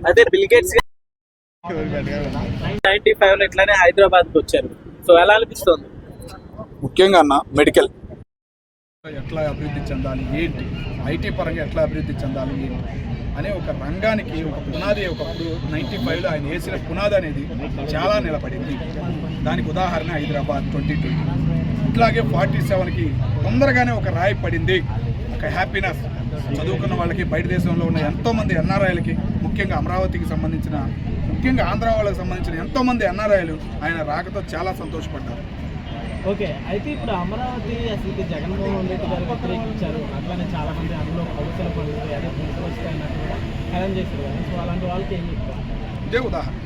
అదే bill gates 95 లో ఇట్లానే హైదరాబాద్ కి వచ్చారు. సో ఎలా అనిపిస్తుంది? ముఖ్యంగా అన్న మెడికల్ ఎట్లా అభివృద్ధి చెందాలి ఏంటి, ఐటీ పరంగా ఎట్లా అభివృద్ధి చెందాలి ఏంటి అనే ఒక రంగానికి ఒక పునాది ఒకప్పుడు 95లో ఆయన వేసిన పునాది అనేది చాలా నిలబడింది. దానికి ఉదాహరణ హైదరాబాద్ 2020. ఇట్లాగే 47కి తొందరగానే ఒక రాయి పడింది. ఒక హ్యాపీనెస్ చదువుకున్న వాళ్ళకి, బయట దేశంలో ఉన్న ఎంతోమంది ఎన్ఆర్ఐలకి, ముఖ్యంగా అమరావతికి సంబంధించిన, ముఖ్యంగా ఆంధ్ర వాళ్ళకి సంబంధించిన ఎంతోమంది ఎన్ఆర్ఐలు ఆయన రాకతో చాలా సంతోషపడ్డారు. ఓకే, అయితే ఇప్పుడు అమరావతి అసలు జగన్మోహన్ రెడ్డి గారు వ్యతిరేకించారు, అట్లానే చాలా మంది అందులో కౌన్సిల్ పనులు అదే తీసుకొస్తే అన్నట్టు కూడా హేళన చేశారు కదా. సో అలాంటి వాళ్ళకి ఏం చెప్తారు? ఇదే ఉదాహరణ.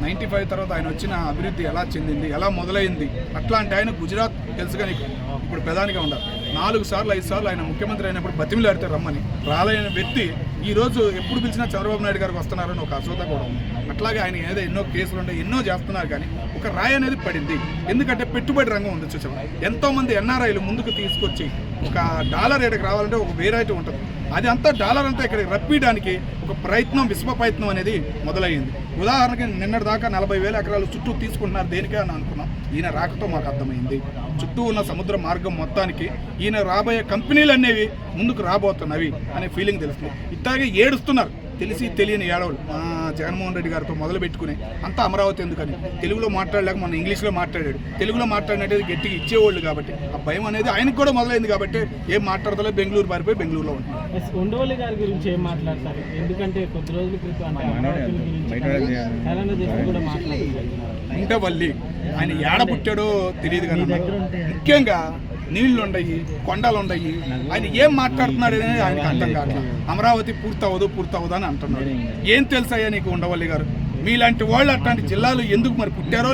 95 తర్వాత ఆయన వచ్చిన అభివృద్ధి ఎలా చెందింది, ఎలా మొదలైంది. అట్లాంటి ఆయన గుజరాత్ తెలుసుగా నీకు, ఇప్పుడు ప్రధానిగా ఉన్నారు. 4 సార్లు 5 సార్లు ఆయన ముఖ్యమంత్రి అయినప్పుడు బతిమిలాడితే రమ్మని రాలేని వ్యక్తి ఈరోజు ఎప్పుడు పిలిచినా చంద్రబాబు నాయుడు గారికి వస్తున్నారని ఒక అసోద కూడా ఉంది. అట్లాగే ఆయన ఏదో ఎన్నో కేసులు ఉంటాయి, ఎన్నో చేస్తున్నారు, కానీ ఒక రాయి అనేది పడింది. ఎందుకంటే పెట్టుబడి రంగం ఉంది. చూసాం ఎంతోమంది ఎన్ఆర్ఐలు ముందుకు తీసుకొచ్చి ఒక డాలర్ ఏడకి రావాలంటే ఒక వెరైటీ ఉంటుంది. అది అంతా డాలర్ అంతా ఇక్కడికి రప్పించడానికి ఒక ప్రయత్నం, విశ్వ ప్రయత్నం అనేది మొదలయ్యింది. ఉదాహరణకి నిన్నటి దాకా 40,000 ఎకరాలు చుట్టూ తీసుకుంటున్నారు. దేనికే అని అనుకున్నాం. ఈయన రాకతో మాకు అర్థమైంది. చుట్టూ ఉన్న సముద్ర మార్గం మొత్తానికి ఈయన రాబోయే కంపెనీలు అనేవి ముందుకు రాబోతున్నవి అనే ఫీలింగ్ తెలుస్తుంది. ఇట్లాగే ఏడుస్తున్నారు తెలిసి తెలియని ఏడవలు. జగన్మోహన్ రెడ్డి గారితో మొదలు పెట్టుకుని అంతా అమరావతి ఎందుకని తెలుగులో మాట్లాడలేక మన ఇంగ్లీష్లో మాట్లాడాడు. తెలుగులో మాట్లాడినట్టు గట్టిగా ఇచ్చేవాళ్ళు కాబట్టి ఆ భయం అనేది ఆయనకు కూడా మొదలైంది. కాబట్టి ఏం మాట్లాడతలే, బెంగళూరు పారిపోయి బెంగళూరులో ఉంటుంది. ఉండవల్లి గారి గురించి ఏం మాట్లాడతారు? ఎందుకంటే కొద్ది రోజుల క్రితం కూడా ఉండవల్లి ఆయన ఏడ పుట్టాడో తెలియదు కానీ ముఖ్యంగా నీళ్లు ఉండయి, కొండలు ఉండయి. ఆయన ఏం మాట్లాడుతున్నాడు అనేది ఆయనకు అర్థం కావట్లేదు. అమరావతి పూర్తవదు అని అంటున్నాడు. ఏం తెలుసాయా నీకు ఉండవల్లి గారు? మీలాంటి వాళ్ళు అట్లాంటి జిల్లాలు ఎందుకు మరి పుట్టారో